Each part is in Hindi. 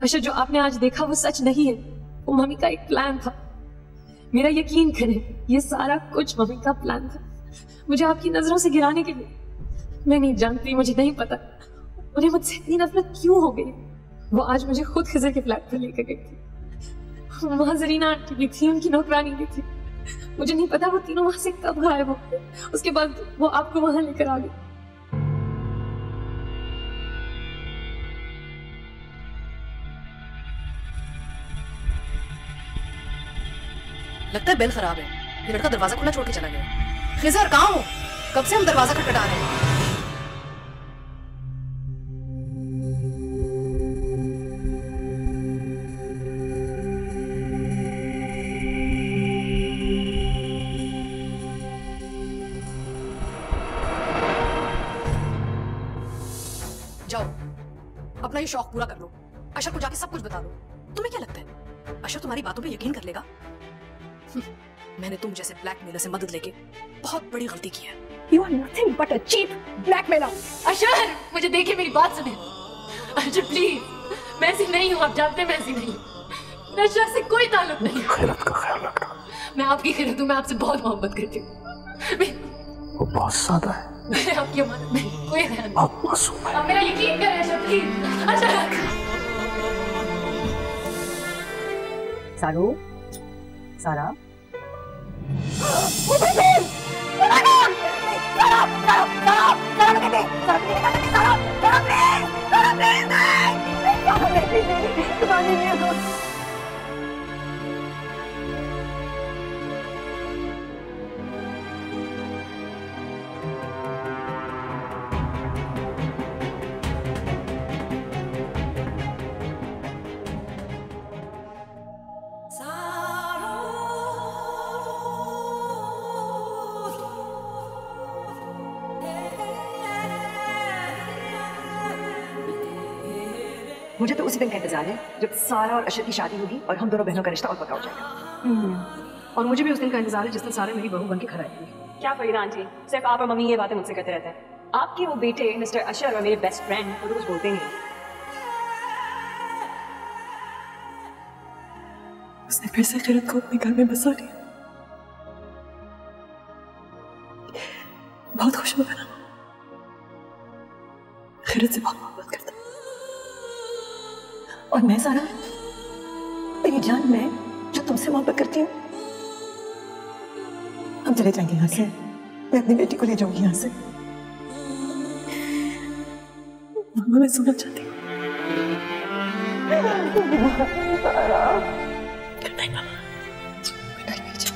अशर, जो आपने आज देखा वो सच नहीं है, वो मम्मी का एक प्लान था। मेरा यकीन करें, ये सारा कुछ मम्मी का प्लान था, मुझे आपकी नजरों से गिराने के लिए। मैं नहीं जानती, मुझे नहीं पता उन्हें मुझसे इतनी नफरत क्यों हो गई। वो आज मुझे खुद खिजर के फ्लैट पर लेकर गई थी। वहां जरीना आंटी भी थी, उनकी नौकरानी भी थी। मुझे नहीं पता वो तीनों वहां से कब गायब हो गए। उसके बाद वो आपको वहां लेकर आ गई। लगता है बेल खराब है। ये लड़का दरवाजा खुला छोड़ के चला गया। खिजर कहाँ हो? कब से हम दरवाजा खटखटा रहे हैं। जाओ, अपना ये शौक पूरा कर लो। अशर को जाके सब कुछ बता दो। तुम्हें क्या लगता है अशर तुम्हारी बातों पे यकीन कर लेगा? मैंने तुम जैसे ब्लैकमेलर से मदद लेके बहुत बड़ी गलती की है। You are nothing but a cheap blackmailer. अशर, मुझे देखिए, मेरी बात सुने। अशर प्लीज, मैं ऐसी नहीं हूँ, आप जानते हैं मैं ऐसी नहीं हूँ। मेरे अशर से कोई ताल्लुक नहीं। खैरत का ख्याल रखना। मैं आपकी खैरत हूँ, मैं आपसे बहुत मोहब्बत करती हूँ। वो बहुत सादा है। मैं आपकी अमानत नहीं, कोई ख्याल नहीं। बहुत मासूम है। आप मेरा यकीन करें अशर प्लीज। अशर। सारू, सारा, मुझे तो उसी दिन का इंतजार है जब सारा और अशर की शादी होगी और हम दोनों बहनों का रिश्ता और पक्का हो जाएगा। और मुझे भी उस दिन का इंतजार है जिस दिन सारे मेरी बहू बन के घर आएगी। क्या फरीदा आंटी, सिर्फ आप और मम्मी ये बातें मुझसे करते रहते हैं। आपके वो बेटे मिस्टर अशर और मेरे बेस्ट फ्रेंड वो तो कुछ बोलते ही नहीं। उसने फिर से खैरत को अपने घर में बसा लिया। बहुत खुश हो गया। खैरत से बहुत मोहब्बत करता। और मैं सारा, मेरी जान, मैं जो तुमसे मोहब्बत करती हूँ। हम चले जाएंगे यहाँ से। मैं अपनी बेटी को ले जाऊंगी यहाँ से। मम्मा, मैं सुनना चाहती हूँ। नहीं मामा, बेटा नहीं जा।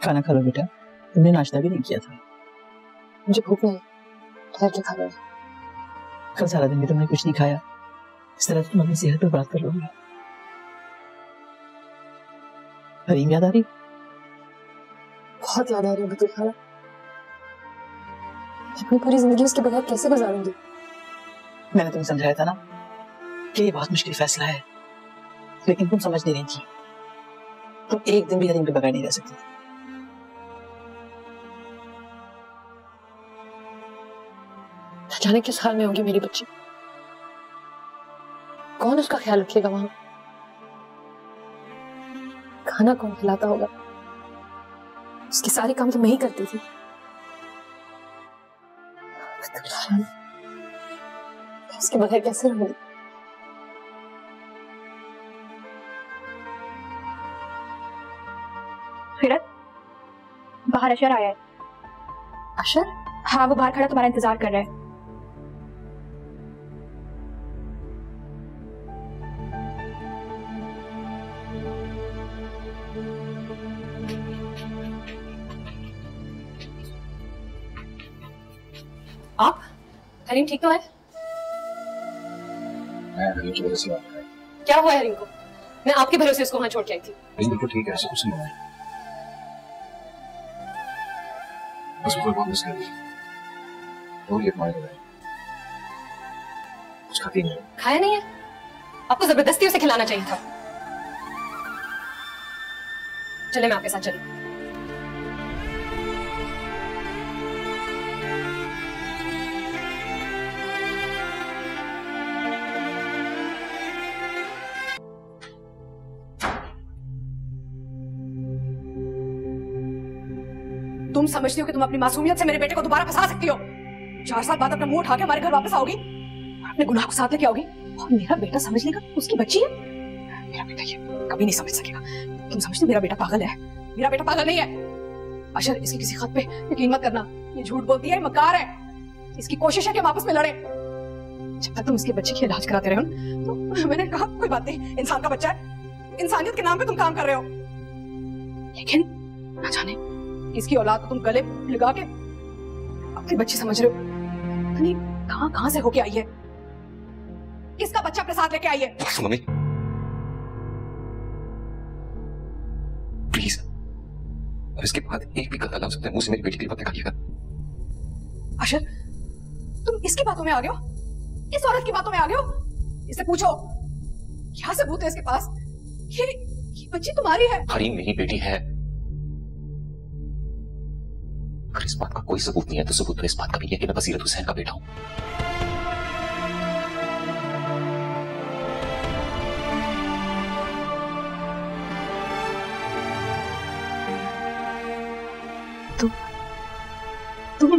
खाना खा लो बेटा, तुमने नाश्ता भी नहीं किया था। मुझे भूख नहीं, ठहर के खा लो। कल सारा दिन भी तुमने कुछ नहीं खाया, इस तरह तुम अपनी सेहत पर बात कर लोगे। हरीम याद आ रही? बहुत याद आ रही है बतूल खाला। अपनी पूरी जिंदगी उसके बगैर कैसे गुजारूंगी? मैंने तुम्हें समझाया था ना कि ये बहुत मुश्किल फैसला है, लेकिन तुम समझ नहीं रही थी। तुम एक दिन भी हरीम के बगैर नहीं रह सकती। जाने किस हाल में होगी मेरी बच्ची, कौन उसका ख्याल रखेगा वहां, खाना कौन खिलाता होगा? उसके सारे काम तो मैं ही करती थी। उसके बगैर कैसे रहूंगी? खैरत, बाहर अशर आया है। अशर? हाँ, वो बाहर खड़ा तुम्हारा इंतजार कर रहा है। आप? हरीम ठीक तो है? मैं हरीम की वजह से बात कर रहा क्या हुआ हरीम को? मैं आपके भरोसे उसको वहां छोड़ के आई थी। हूँ। बिल्कुल ठीक है, ऐसा कुछ नहीं हुआ है। बस कोई बात नहीं कर वो ये तुम्हारे लिए कुछ खाती नहीं। खाया नहीं है? आपको जबरदस्ती उसे खिलाना चाहिए था। चले मैं आपके साथ चलूं। तुम समझती हो कि तुम अपनी मासूमियत से मेरे बेटे को दोबारा फंसा सकती हो? 4 साल बाद अपना मुंह उठा के हमारे घर वापस आओगी, अपने गुनाह को साथ लेके आओगी, और मेरा बेटा समझ लेगा उसकी बच्ची है। मेरा बेटा ये कभी नहीं समझ सकेगा। तुम समझते मेरा बेटा पागल है? मेरा बेटा पागल नहीं है। अशर, इसकी किसी खत पे यकीन मत करना। ये झूठ बोलती है, मक्कार है। इसकी कोशिश है कि हम आपस में लड़े। जब तक तुम इसके बच्चे की इलाज कराते रहे हो तो मैंने कहा कोई बात नहीं, इंसान का बच्चा है, इंसानियत के नाम पे तुम काम कर रहे हो। लेकिन ना जाने इसकी औलाद को तुम गले लगा के अपनी बच्ची समझ रहे हो। पता नहीं कहां से होके आई है, किसका बच्चा अपने साथ लेके आई है। मम्मी प्लीज, अब इसके बाद एक भी कदम सकते हैं मुंह से मेरी बेटी की बात निकालिएगा। अशर, तुम इसकी बातों में आ गए हो, इस औरत की बातों में आ गए हो। इससे पूछो क्या सबूत है इसके पास ये बच्ची तुम्हारी है। हरीम मेरी बेटी है। अगर इस बात का कोई सबूत नहीं है तो सबूत तो इस बात का भी है कि मैं बसीरत हुसैन का बेटा हूं। तुम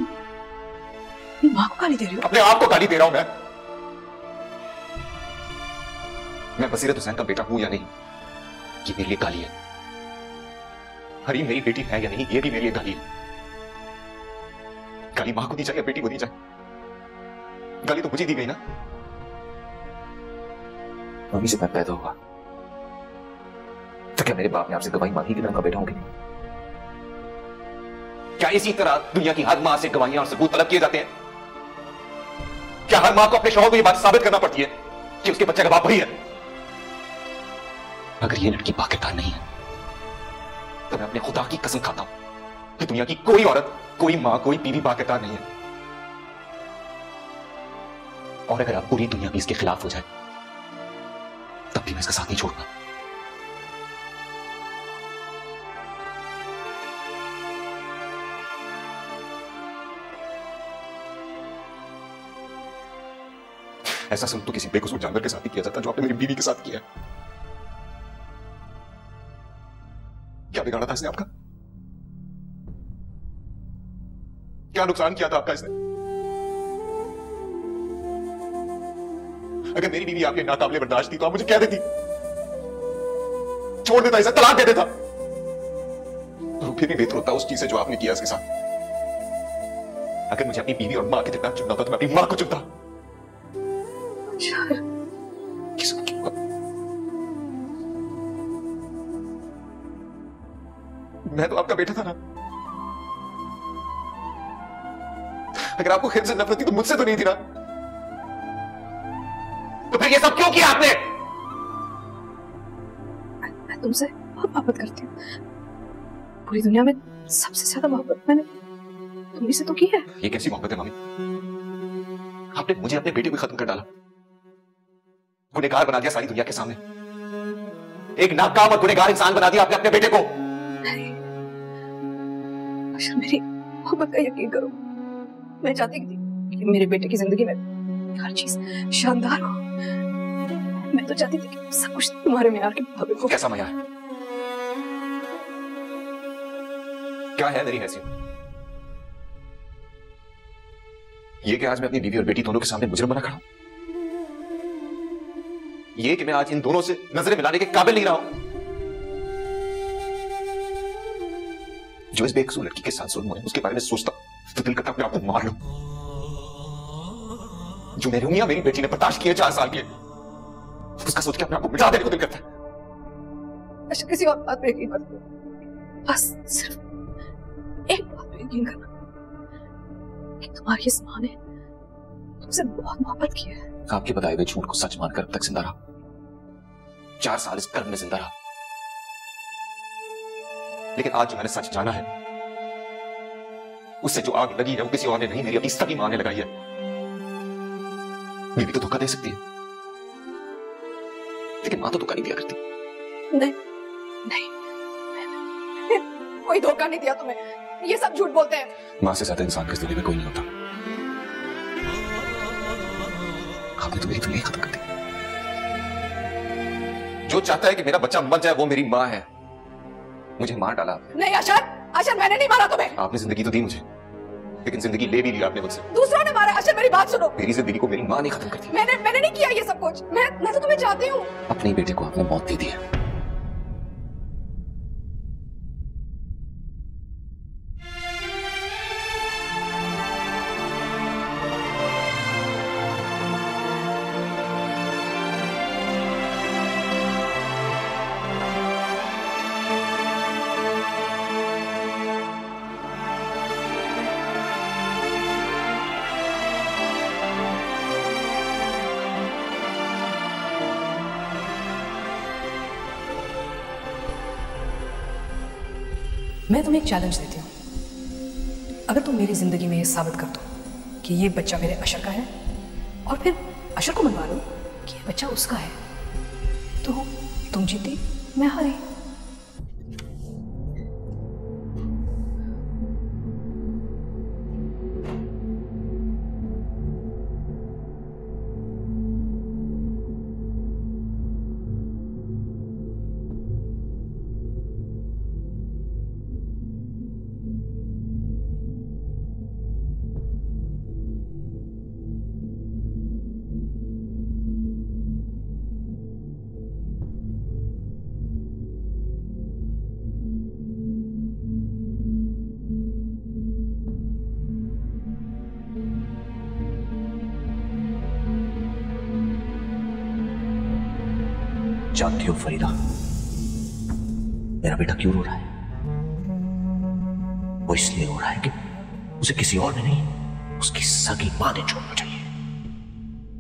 मां को गाली दे रही हो? अपने आप को गाली दे रहा हूं मैं बसीरत हुसैन का बेटा हूं या नहीं, ये मेरे लिए गाली है। हरीम मेरी बेटी है या नहीं, ये भी मेरे लिए गाली है। गाली मां को दी जाए या बेटी को दी जाए, गाली तो मुझे दी गई ना। मम्मी से मैं पैदा हुआ तो क्या मेरे बाप ने आपसे गवाही मांगी कि मैं उनका बेटा हूं कि नहीं? क्या इसी तरह दुनिया की हर मां से गवाहियां और सबूत तलब किए जाते हैं? क्या हर मां को अपने शौहर को यह बात साबित करना पड़ती है कि उसके बच्चे का बाप वही है? अगर ये लड़की बाकिरदार नहीं है तो मैं अपने खुदा की कसम खाता हूं कि दुनिया की कोई औरत, कोई मां, कोई बीवी बाकिरदार नहीं है। और अगर अब पूरी दुनिया भी इसके खिलाफ हो जाए तब भी मैं इसका साथ नहीं छोड़ूंगा। ऐसा सुन तो किसी बेकसूर जानवर के साथ ही किया जाता जो आपने मेरी बीवी के साथ किया। क्या बिगाड़ा था इसने आपका? क्या नुकसान किया था आपका इसने? अगर मेरी बीवी आपके नाकाबिले बर्दाश्त थी तो आप मुझे कह देती, छोड़ देता, इसे तलाक दे देता, तो फिर भी बेहतर होता उस चीज से जो आपने किया इसके साथ। अगर मुझे अपनी बीवी और मां के जितना चुनना था तो मैं अपनी मां को चुनता। मैं तो आपका बेटा था ना। अगर आपको खुद से नफरत थी तो मुझसे तो नहीं थी ना। तो फिर ये सब क्यों किया आपने? मैं तुमसे बहुत मोहब्बत करती हूँ। पूरी दुनिया में सबसे ज्यादा मोहब्बत मैंने तुम्ही से तो की है। ये कैसी मोहब्बत है मामी? आपने मुझे अपने बेटे को खत्म कर डाला, गुनहगार बना दिया सारी दुनिया के सामने। एक नाकाम और गुनहगार इंसान बना दिया आपने अपने बेटे को। अशर, मेरी मोहब्बत का यकीन करो। मैं चाहती थी कि मेरे बेटे की जिंदगी में हर चीज शानदार हो। मैं तो चाहती थी कि सब कुछ तुम्हारे मेयार के मुताबिक हो। कैसा मेयार? क्या है मेरी हैसियत? ये कि आज मैं अपनी बीवी और बेटी दोनों के सामने मुजरिम बना खड़ा हूं? ये कि मैं आज इन दोनों से नजरें मिलाने के काबिल नहीं रहा हूं? जो इस बेकसूर लड़की के साथ जुल्म हुआ है उसके बारे में सोचता तो दिल करता अपने आप को मार लूं। जो महरूमियां मेरी बेटी ने बर्दाश्त किए 4 साल के, उसका सोच के अपने आप को मिटा देने को दिल करता है। अच्छा, किसी और बात पे यकीन मत करो, बस सिर्फ एक बात पे यकीन करना कि तुम्हारी इस मां ने तुमसे बहुत मोहब्बत की है। आपके बताए हुए झूठ को सच मानकर अब तक जिंदा रहा। 4 साल इस कर्म में जिंदा रहा, लेकिन आज जो मैंने सच जाना है उससे जो आग लगी है वो किसी और ने नहीं, मेरी अपनी सगी मां ने लगाई है। बीवी तो धोखा दे सकती है, लेकिन मां तो धोखा नहीं दिया करती। नहीं नहीं, कोई धोखा नहीं दिया तुम्हें, ये सब झूठ बोलते हैं। मां से ज्यादा इंसान की दुनिया में कोई नहीं होता। आपने तो मेरी दुनिया खत्म कर दी। जो चाहता है कि मेरा बच्चा मर जाए वो मेरी मां है, मुझे मार डाला आपने। नहीं अशर, अशर मैंने नहीं मारा तुम्हें। आपने जिंदगी तो दी मुझे, लेकिन जिंदगी ले भी ली आपने मुझसे। दूसरों ने मारा। अशर मेरी बात सुनो, मेरी जिंदगी को मेरी मां ने खत्म कर दिया। मैंने नहीं किया ये सब कुछ। मैं तो तुम्हें चाहती हूँ। अपने बेटे को आपने मौत दे दी है। मैं तुम्हें एक चैलेंज देती हूँ, अगर तुम मेरी जिंदगी में ये साबित कर दो कि ये बच्चा मेरे अशर का है और फिर अशर को मनवा लो कि ये बच्चा उसका है, तो तुम जीती मैं हारी। जानती हो फरीदा, मेरा बेटा क्यों रो रहा है? वो इसलिए रो रहा है कि उसे किसी और ने नहीं, उसकी सगी मां ने छोड़ना चाहिए।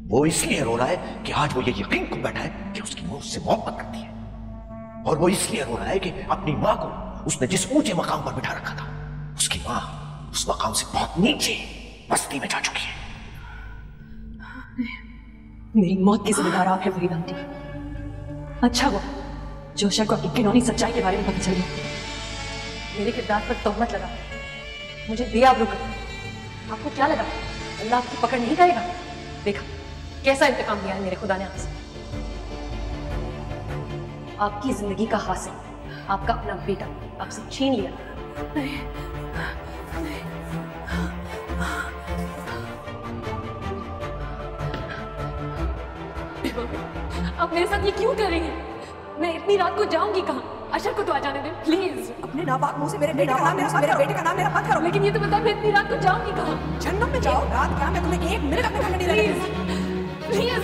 वो इसलिए रो रहा है कि आज वो ये यकीन को बैठा है कि उसकी मां उससे मोहब्बत करती है, और वो इसलिए रो रहा है कि अपनी मां को उसने जिस ऊंचे मकाम पर बिठा रखा था, उसकी मां उस मकाम से बहुत नीचे बस्ती में जा चुकी है। मेरी मौत की जिम्मेदार आप है फरीदा आंटी। अच्छा वो जो अशर को अपनी घिनौनी सच्चाई के बारे में पता चली, मेरे किरदार पर तोहमत लगा, मुझे बेआबरू कर। आपको क्या लगा अल्लाह आपकी पकड़ नहीं करेगा? देखा कैसा इंतकाम लिया है मेरे खुदा ने आपसे। आपकी जिंदगी का हासिल आपका अपना बेटा आपसे छीन लिया। नहीं, नहीं। आप मेरे साथ ये क्यों कर रही हैं? मैं इतनी रात को जाऊंगी कहाँ? अशर को तो आ जाने दे प्लीज। अपने नापाक मुंह से मेरे बेटे का नाम मेरा मत करो। लेकिन ये तो बता मैं इतनी रात को जाऊंगी कहाँ? जन्नत में जाओ। रात क्या, मैं तुम्हें 1 मिनट अपने घर में नहीं रहने दूंगी। प्लीज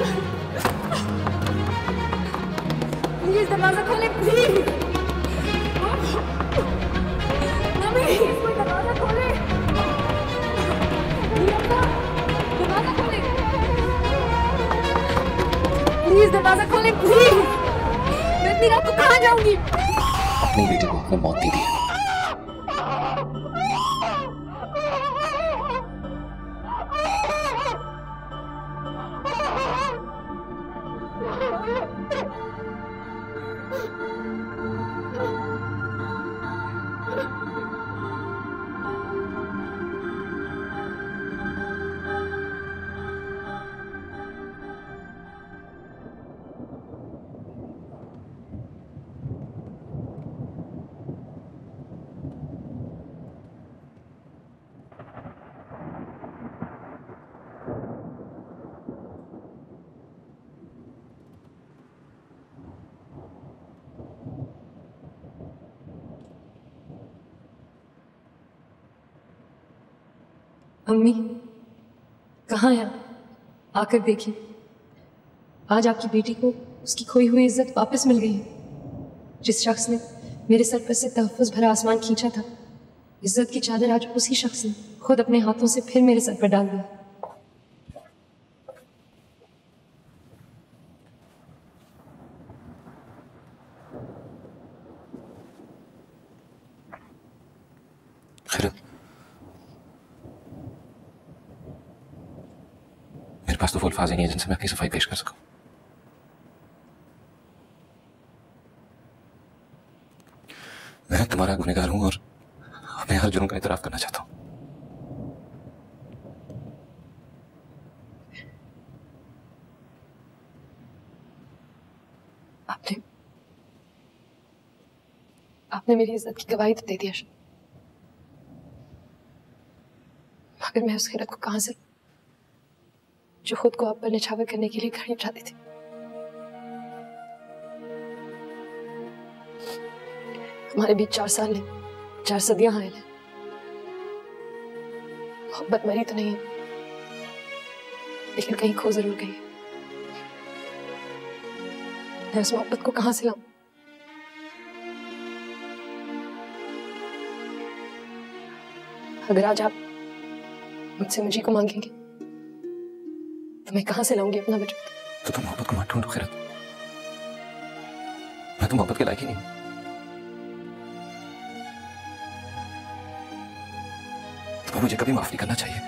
प्लीज दरवाजा खोले प्लीज। मम्मी कोई दरवाजा खोले, दरवाजा खोले प्लीज, दरवाजा खोले प्लीज। मैं इतनी रात को कहाँ जाऊंगी? अपने बेटे को आपने मौत दे दी है। अम्मी कहाँ है? आकर देखिए, आज आपकी बेटी को उसकी खोई हुई इज्जत वापस मिल गई है। जिस शख्स ने मेरे सर पर से तहफ़्फ़ुज़ भरा आसमान खींचा था, इज्जत की चादर आज उसी शख्स ने खुद अपने हाथों से फिर मेरे सर पर डाल दी। खैर, मेरे पास तो वो अल्फाज ही नहीं है जिनसे मैं अपनी सफाई पेश कर सकूं। मैं तुम्हारा गुनहगार हूं और अपने हर जुर्म का इतराफ करना चाहता हूं। आपने मेरी इज्जत की गवाही तो दे दी अशर, मगर मैं उस खैरत को कहां से जो खुद को आप पर निछावर करने के लिए खड़ी चाहती थी। हमारे बीच 4 साल नहीं 4 सदियां आए हैं। मोहब्बत मरी तो नहीं है, लेकिन कहीं खो जरूर गई है। मैं उस मोहब्बत को कहां से लाऊं? अगर आज आप मुझसे मुझे को मांगेंगे तो मैं कहां से लाऊंगी अपना वजूद? तो तुम मोहब्बत को मत ढूंढो खैरत, मैं तो मोहब्बत के लायक ही नहीं। तुम्हें मुझे कभी माफ नहीं करना चाहिए।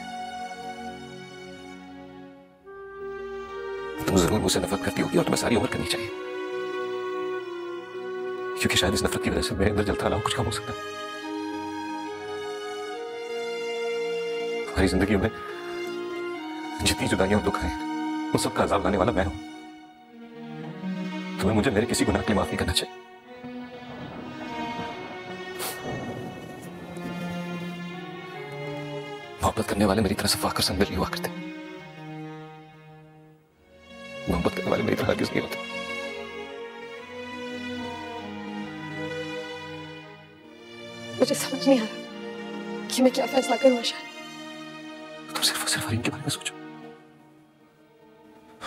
तुम जरूर मुझसे नफरत करती होगी और तुम्हें सारी उम्र करनी चाहिए, क्योंकि शायद इस नफरत की वजह से मेरे अंदर जलता रहा कुछ कम हो सकता है। हमारी जिंदगी में जितनी जुदाइयां और दुख आए उन सबका अजाब लाने वाला मैं हूं। तुम्हें मुझे मेरे किसी गुनाह की माफ नहीं करना चाहिए। मोहब्बत करने वाले मेरी तरह सफाक और संगल नहीं हुआ करते। मोहब्बत करने वाले मेरी तरह हरगिज़ नहीं होते। मुझे समझ नहीं आ रहा कि मैं क्या फैसला करूं अशर। तुम सिर्फ हरीम के बारे में सोचो।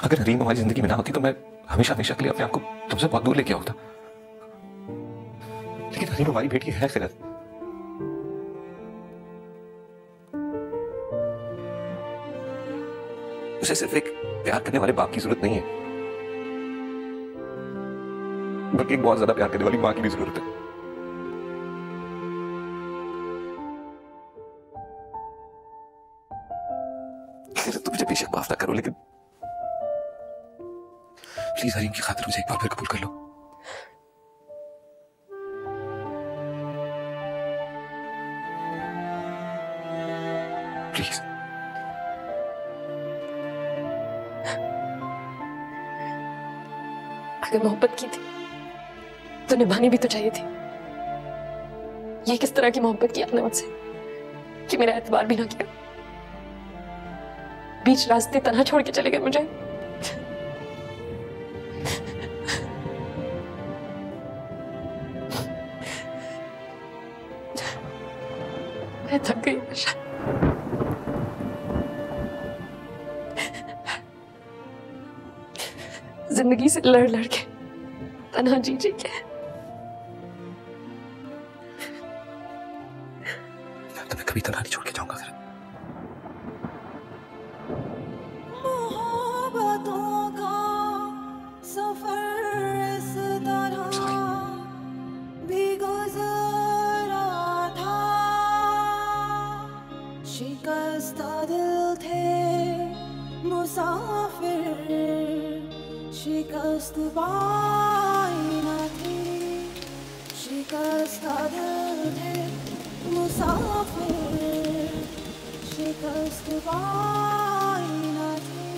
अगर हरीम हमारी जिंदगी में ना होती तो मैं हमेशा हमेशा के लिए अपने आप को तुमसे बहुत दूर लेके होता। लेकिन हरीम हमारी बेटी है खैरत। उसे सिर्फ एक प्यार करने वाले बाप की जरूरत नहीं है, बल्कि एक बहुत ज्यादा प्यार करने वाली मां की भी जरूरत है। तुम मुझे बेशक माफ ना करो, लेकिन प्लीज हरीम की खातिर मुझे एक बार फिर कबूल कर लो। प्लीज। अगर मोहब्बत की थी तो निभानी भी तो चाहिए थी। ये किस तरह की मोहब्बत की आपने मुझसे कि मेरा एतबार भी ना किया, बीच रास्ते तन्हा छोड़ के चले गए मुझे। मैं थक गई आशा। जिंदगी से लड़ लड़ के तन्हा जी जी के तुम्हें कभी तन्हा नहीं छोड़ के जाऊंगा फिर। शिकस्त बाइना थी, शिकस्त दिल थे मुसाफिर, शिकस्त बाइना थी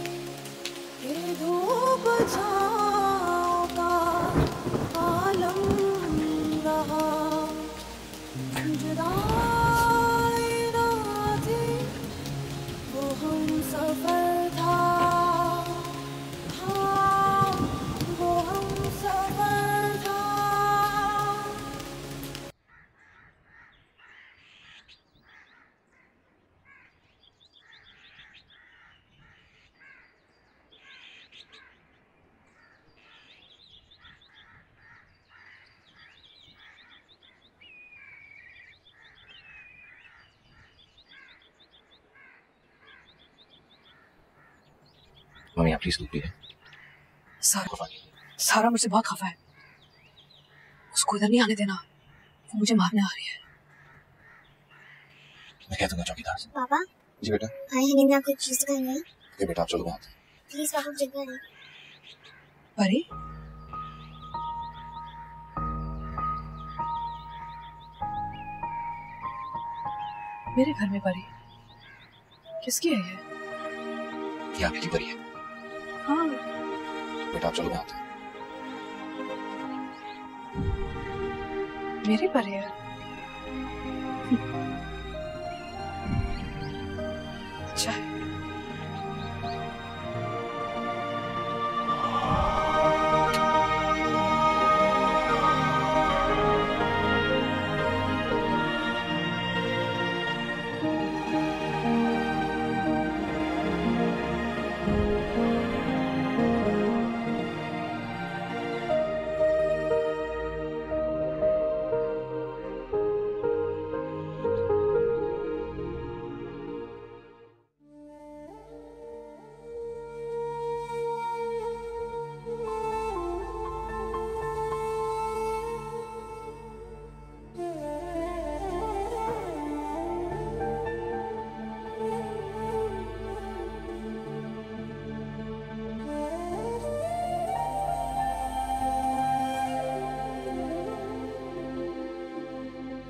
कि धूप छाँव का आलम रहा, जुदाई ना थी वो हम सफर था। मम्मी आप प्लीज दूध पी लें। सारा मुझसे बहुत खफा है, उसको इधर नहीं आने देना, वो मुझे मारने आ रही है। मैं कह दूंगा चौकीदार से। पापा जी बेटा। आए हैं में आपको एक चीज दिखानी है। ये बेटा आप चलो वहाँ। प्लीज पापा मुझे दिखाना। परी मेरे घर में परी किसकी है ये आपकी परी है। हाँ बेटा आप चलो वहाँ। मेरी परी है। अच्छा है।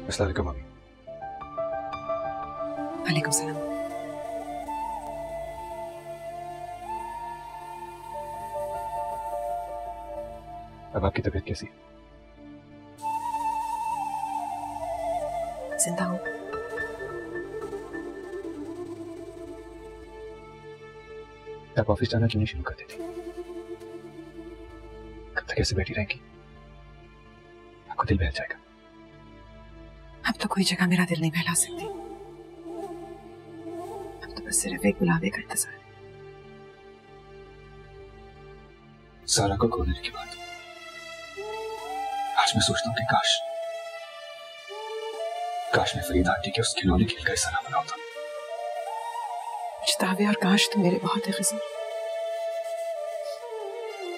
अस्सलाम वालेकुम मम्मी। वालेकुम सलाम। अब आपकी तबीयत कैसी है? जिंदा हूँ। आप ऑफिस जाना क्यों नहीं शुरू कर देती? कब तक ऐसे बैठी रहेंगी? आपको दिल बहल जाएगा। अब तो कोई जगह मेरा दिल नहीं बहला सकती। अब तो बस सिर्फ एक बुलावे का इंतजार है। सारा को खोलने के बाद आज मैं सोचता हूँ कि काश मैं फरीदा आंटी के उस खिलौने खेल का हिस्सा बना होता। पछतावे और काश तो मेरे बहुत है ख़ुज़ूर,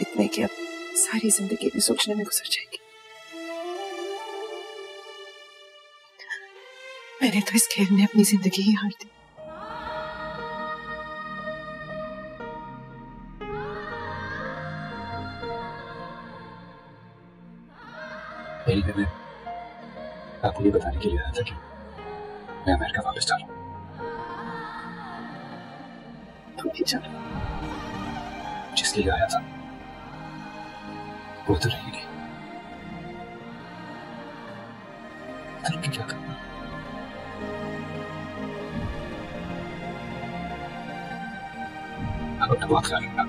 इतने कि अब सारी जिंदगी भी सोचने में गुजर जाएगी। मैंने तो इस खेल में अपनी जिंदगी ही हार दी। पहले मैं आपको ये बताने के लिए आया था कि मैं अमेरिका वापस जा रहा हूँ। तुम भी चलो। जिसके लिए आया था वो तो रहेगी। तो क्या करना? अब तो बात कर लेना।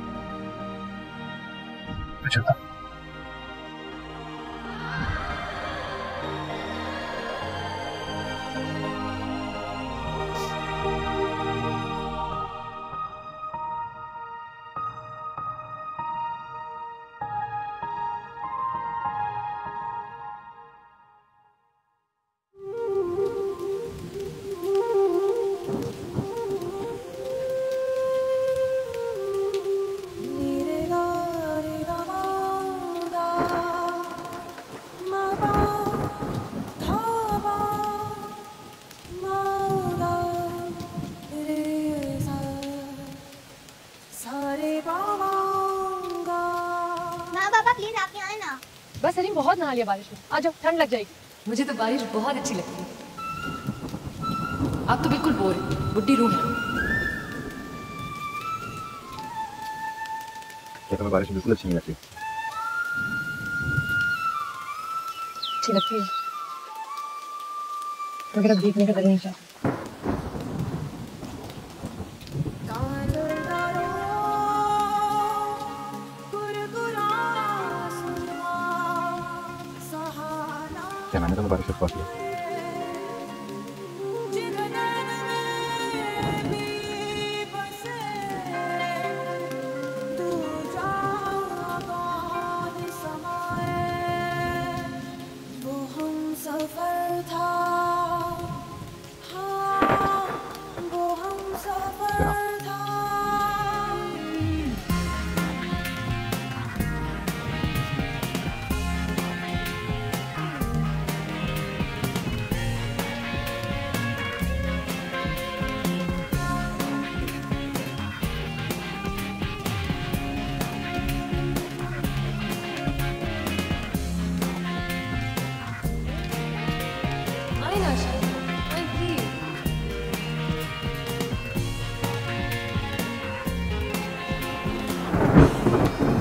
मैं चलता हूँ। बस सलीम बहुत नहा लिया बारिश में, आ जाओ ठंड लग जाएगी। मुझे तो बारिश बहुत अच्छी लगती है। आप तो बिल्कुल बोर है, बुड्ढी रूह है। क्या तुम्हें बारिश बिल्कुल अच्छी नहीं लगती? अच्छी लगती है मगर अब भीगने का दिल नहीं चाहता। क्या मैंने तुम्हें बारिश से किया? है।